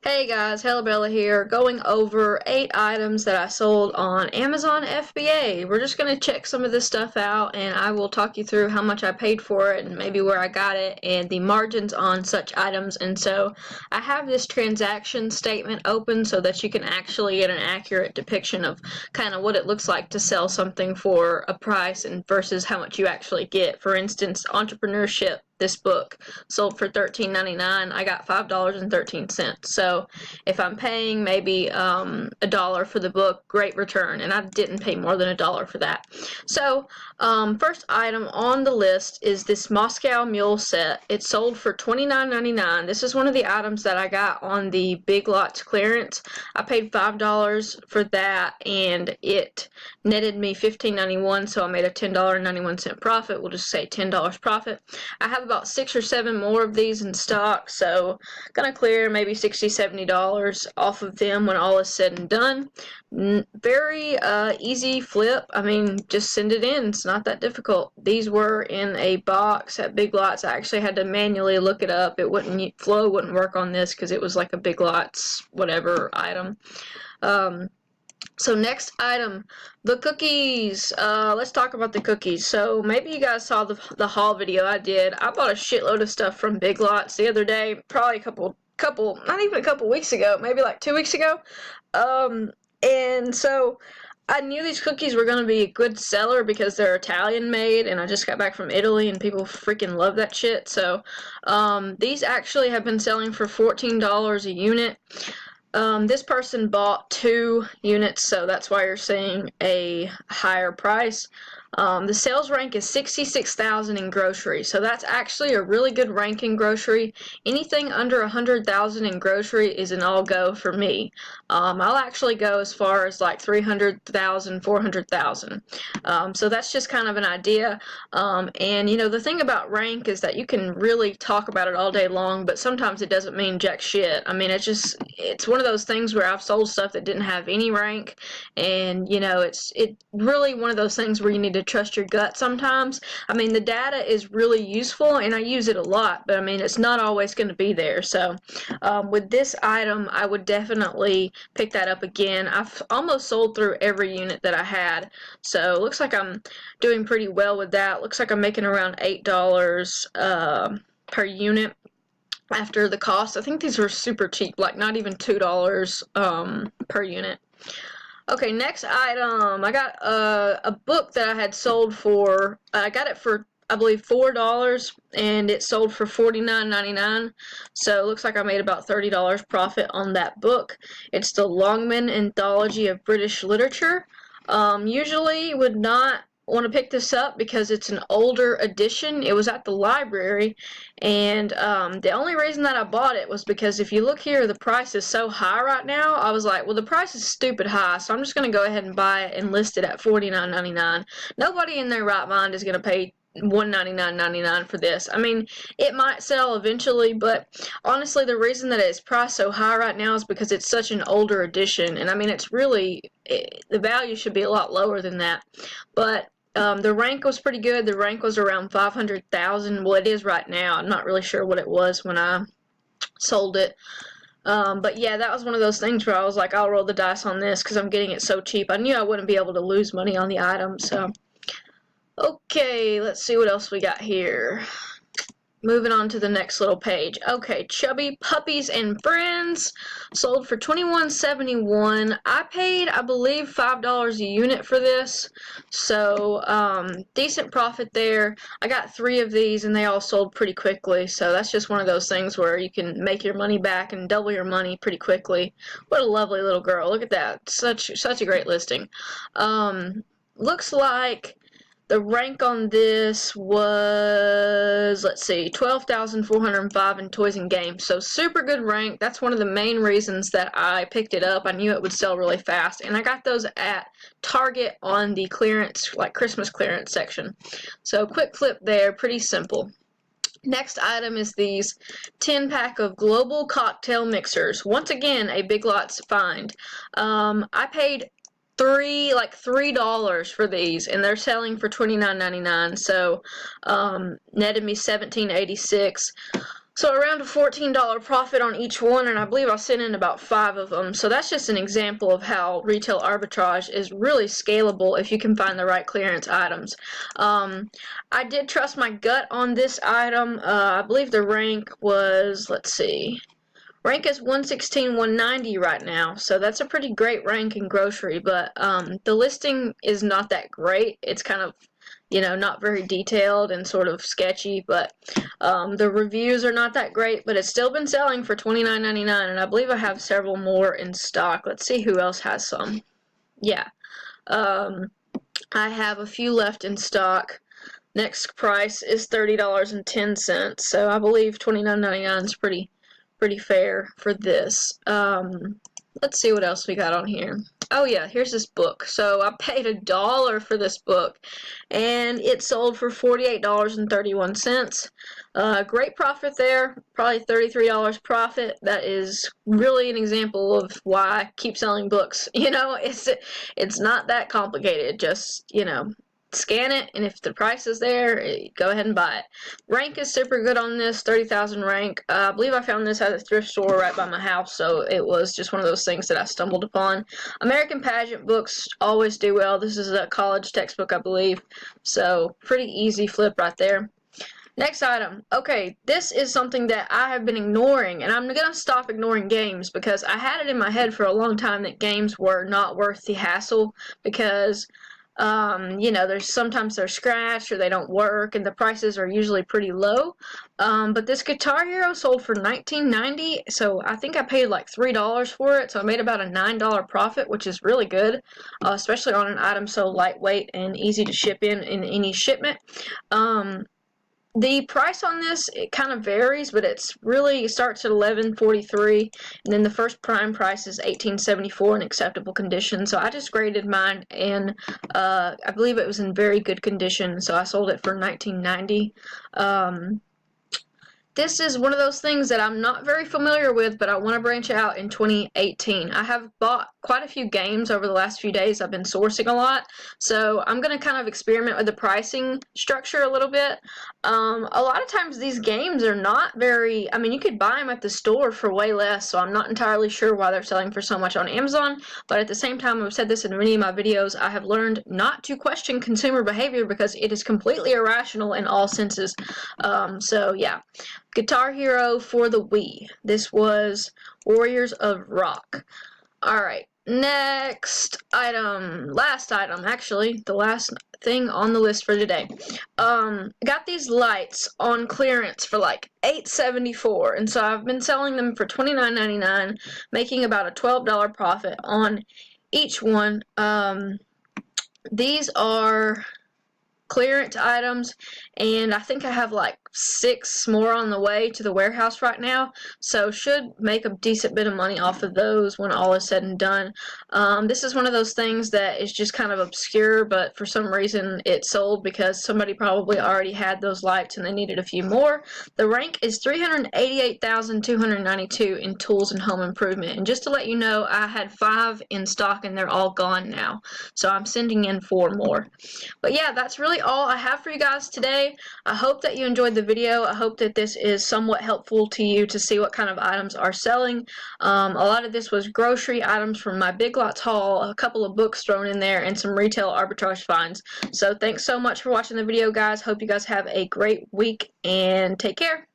Hey guys, Bella here, going over 8 items that I sold on Amazon FBA. We're just going to check some of this stuff out and I will talk you through how much I paid for it and maybe where I got it and the margins on such items. And so I have this transaction statement open so that you can actually get an accurate depiction of kind of what it looks like to sell something for a price and versus how much you actually get. For instance, Entrepreneurship, this book sold for $13.99. I got $5.13. So if I'm paying maybe a dollar for the book, great return, and I didn't pay more than a dollar for that. So first item on the list is this Moscow Mule set. It sold for $29.99. This is one of the items that I got on the Big Lots clearance. I paid $5 for that, and it netted me $15.91, so I made a $10.91 profit. We'll just say $10 profit. I have about 6 or 7 more of these in stock, so gonna clear maybe $60-$70 off of them when all is said and done. Very easy flip. I mean, just send it in. It's not that difficult. These were in a box at Big Lots. I actually had to manually look it up. Flow wouldn't work on this because it was like a Big Lots whatever item. So next item, the cookies. Let's talk about the cookies. So maybe you guys saw the haul video I did. I bought a shitload of stuff from Big Lots the other day, probably not even a couple weeks ago, maybe like 2 weeks ago. And so I knew these cookies were going to be a good seller because they're Italian made, and I just got back from Italy and people freaking love that shit. So these actually have been selling for $14 a unit. This person bought 2 units, so that's why you're seeing a higher price. The sales rank is 66,000 in grocery, so that's actually a really good rank in grocery. Anything under 100,000 in grocery is an all-go for me. I'll actually go as far as like 300,000, 400,000. So that's just kind of an idea. And you know, the thing about rank is that you can really talk about it all day long, but sometimes it doesn't mean jack shit. I mean, it's one of those things where I've sold stuff that didn't have any rank, and you know, it's really one of those things where you need to trust your gut sometimes. I mean, the data is really useful and I use it a lot, but I mean, it's not always going to be there. So with this item, I would definitely pick that up again. I've almost sold through every unit that I had, so it looks like I'm doing pretty well with that. Looks like I'm making around $8 per unit after the cost. I think these were super cheap, like not even $2 per unit. Okay, next item. I got a book that I had sold for, I got it for, I believe, $4, and it sold for $49.99. So it looks like I made about $30 profit on that book. It's the Longman Anthology of British Literature. Usually would not want to pick this up because it's an older edition. It was at the library, and the only reason that I bought it was because if you look here, the price is so high right now. I was like, well, the price is stupid high, so I'm just going to go ahead and buy it and list it at $49.99. Nobody in their right mind is going to pay $199.99 for this. I mean, it might sell eventually, but honestly, the reason that it's priced so high right now is because it's such an older edition, and I mean, the value should be a lot lower than that. But the rank was pretty good. The rank was around 500,000. Well, it is right now. I'm not really sure what it was when I sold it. But yeah, that was one of those things where I was like, I'll roll the dice on this because I'm getting it so cheap. I knew I wouldn't be able to lose money on the item, so. Okay, let's see what else we got here. Moving on to the next little page. Okay, Chubby Puppies and Friends sold for $21.71. I paid, I believe, $5 a unit for this, so decent profit there. I got 3 of these and they all sold pretty quickly, so that's just one of those things where you can make your money back and double your money pretty quickly. What a lovely little girl. Look at that. Such a great listing. Looks like the rank on this was, let's see, 12,405 in toys and games. So super good rank. That's one of the main reasons that I picked it up. I knew it would sell really fast. And I got those at Target on the clearance, like Christmas clearance section. So quick flip there, pretty simple. Next item is these 10-pack of global cocktail mixers. Once again, a Big Lots find. I paid $3 for these, and they're selling for $29.99. So netted me $17.86. So around a $14 profit on each one, and I believe I sent in about 5 of them. So that's just an example of how retail arbitrage is really scalable if you can find the right clearance items. I did trust my gut on this item. I believe the rank was, let's see, rank is 116, 190 right now, so that's a pretty great rank in grocery, but the listing is not that great. It's kind of, not very detailed and sort of sketchy, but the reviews are not that great, but it's still been selling for $29.99, and I believe I have several more in stock. Let's see who else has some. Yeah, I have a few left in stock. Next price is $30.10, so I believe $29.99 is pretty fair for this. Let's see what else we got on here. Oh yeah, here's this book. So I paid $1 for this book, and it sold for $48.31. Great profit there, probably $33 profit. That is really an example of why I keep selling books. It's not that complicated. Just scan it, and if the price is there, go ahead and buy it. Rank is super good on this, 30,000 rank. I believe I found this at a thrift store right by my house, so it was just one of those things that I stumbled upon. American pageant books always do well. This is a college textbook, I believe, so pretty easy flip right there. Next item. Okay, this is something that I have been ignoring, and I'm going to stop ignoring games because I had it in my head for a long time that games were not worth the hassle because sometimes they're scratched or they don't work, and the prices are usually pretty low. But this Guitar Hero sold for $19.90, so I think I paid like $3 for it, so I made about a $9 profit, which is really good, especially on an item so lightweight and easy to ship in any shipment. The price on this, it kind of varies, but it starts at $11.43, and then the first prime price is $18.74 in acceptable condition. So I just graded mine, and I believe it was in very good condition, so I sold it for $19.90. This is one of those things that I'm not very familiar with, but I want to branch out in 2018. I have bought quite a few games over the last few days. I've been sourcing a lot, so I'm going to kind of experiment with the pricing structure a little bit. A lot of times these games are not very, you could buy them at the store for way less, so I'm not entirely sure why they're selling for so much on Amazon, but at the same time, I've said this in many of my videos, I have learned not to question consumer behavior because it is completely irrational in all senses. So yeah. Guitar Hero for the Wii. This was Warriors of Rock. Alright, next item. Last item, actually. The last thing on the list for today. Got these lights on clearance for like $8.74, and so I've been selling them for $29.99, making about a $12 profit on each one. These are clearance items, and I think I have like 6 more on the way to the warehouse right now, so should make a decent bit of money off of those when all is said and done. This is one of those things that is just kind of obscure, but for some reason it sold because somebody probably already had those lights and they needed a few more. The rank is 388,292 in tools and home improvement, and just to let you know, I had 5 in stock and they're all gone now, so I'm sending in 4 more. But yeah, that's really all I have for you guys today. I hope that you enjoyed the video. I hope that this is somewhat helpful to you to see what kind of items are selling. A lot of this was grocery items from my Big Lots haul, a couple of books thrown in there, and some retail arbitrage finds. So thanks so much for watching the video, guys. Hope you guys have a great week, and take care.